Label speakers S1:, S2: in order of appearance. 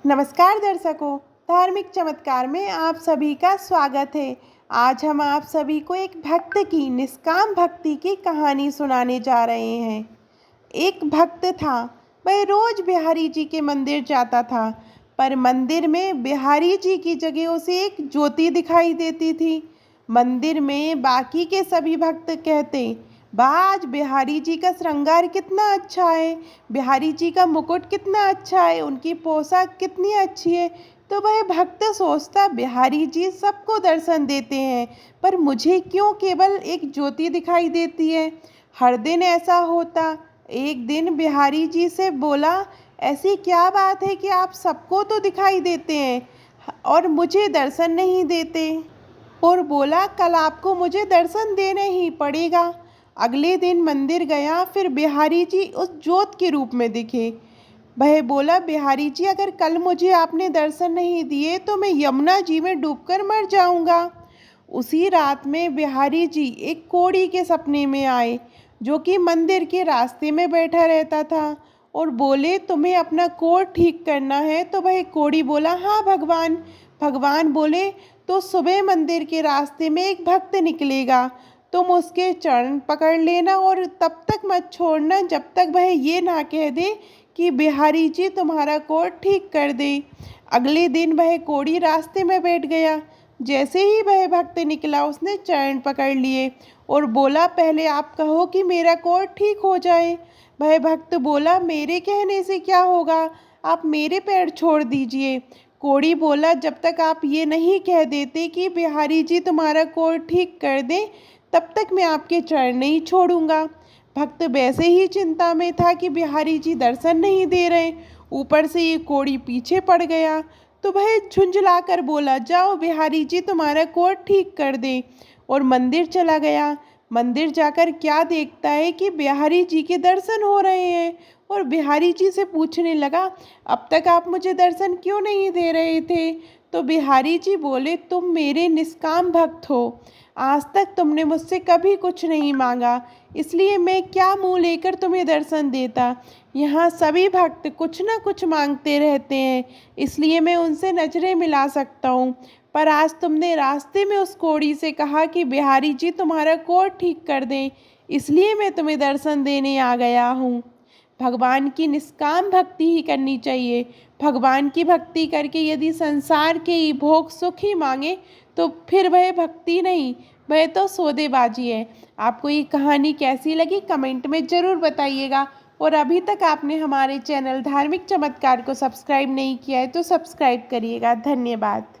S1: नमस्कार दर्शकों, धार्मिक चमत्कार में आप सभी का स्वागत है। आज हम आप सभी को एक भक्त की निष्काम भक्ति की कहानी सुनाने जा रहे हैं। एक भक्त था, वह रोज बिहारी जी के मंदिर जाता था, पर मंदिर में बिहारी जी की जगह उसे एक ज्योति दिखाई देती थी। मंदिर में बाकी के सभी भक्त कहते, वाह, आज बिहारी जी का श्रृंगार कितना अच्छा है, बिहारी जी का मुकुट कितना अच्छा है, उनकी पोशाक कितनी अच्छी है। तो वह भक्त सोचता, बिहारी जी सबको दर्शन देते हैं, पर मुझे क्यों केवल एक ज्योति दिखाई देती है। हर दिन ऐसा होता। एक दिन बिहारी जी से बोला, ऐसी क्या बात है कि आप सबको तो दिखाई देते हैं और मुझे दर्शन नहीं देते। और बोला, कल आपको मुझे दर्शन देना ही पड़ेगा। अगले दिन मंदिर गया, फिर बिहारी जी उस ज्योत के रूप में दिखे। वह बोला, बिहारी जी, अगर कल मुझे आपने दर्शन नहीं दिए तो मैं यमुना जी में डूबकर मर जाऊंगा। उसी रात में बिहारी जी एक कोढ़ी के सपने में आए, जो कि मंदिर के रास्ते में बैठा रहता था, और बोले, तुम्हें अपना कोढ़ ठीक करना है। तो वह कोढ़ी बोला, हाँ भगवान। भगवान बोले, तो सुबह मंदिर के रास्ते में एक भक्त निकलेगा, तुम उसके चरण पकड़ लेना और तब तक मत छोड़ना जब तक वह ये ना कह दे कि बिहारी जी तुम्हारा कोढ़ ठीक कर दे। अगले दिन वह कोढ़ी रास्ते में बैठ गया। जैसे ही वह भक्त निकला, उसने चरण पकड़ लिए और बोला, पहले आप कहो कि मेरा कोढ़ ठीक हो जाए। वह भक्त बोला, मेरे कहने से क्या होगा, आप मेरे पैर छोड़ दीजिए। कोढ़ी बोला, जब तक आप ये नहीं कह देते कि बिहारी जी तुम्हारा कोढ़ ठीक कर दें, तब तक मैं आपके चरण नहीं छोड़ूंगा। भक्त वैसे ही चिंता में था कि बिहारी जी दर्शन नहीं दे रहे, ऊपर से ये कोढ़ी पीछे पड़ गया। तो वह झुंझलाकर बोला, जाओ, बिहारी जी तुम्हारा कोढ़ ठीक कर दे, और मंदिर चला गया। मंदिर जाकर क्या देखता है कि बिहारी जी के दर्शन हो रहे हैं, और बिहारी जी से पूछने लगा, अब तक आप मुझे दर्शन क्यों नहीं दे रहे थे। तो बिहारी जी बोले, तुम मेरे निष्काम भक्त हो, आज तक तुमने मुझसे कभी कुछ नहीं मांगा, इसलिए मैं क्या मुंह लेकर तुम्हें दर्शन देता। यहाँ सभी भक्त कुछ ना कुछ मांगते रहते हैं, इसलिए मैं उनसे नजरें मिला सकता हूँ, पर आज तुमने रास्ते में उस कोढ़ी से कहा कि बिहारी जी तुम्हारा कोढ़ ठीक कर दें, इसलिए मैं तुम्हें दर्शन देने आ गया हूँ। भगवान की निष्काम भक्ति ही करनी चाहिए। भगवान की भक्ति करके यदि संसार के ही भोग सुख ही मांगे, तो फिर वह भक्ति नहीं, वह तो सौदेबाजी है। आपको ये कहानी कैसी लगी, कमेंट में ज़रूर बताइएगा। और अभी तक आपने हमारे चैनल धार्मिक चमत्कार को सब्सक्राइब नहीं किया है तो सब्सक्राइब करिएगा। धन्यवाद।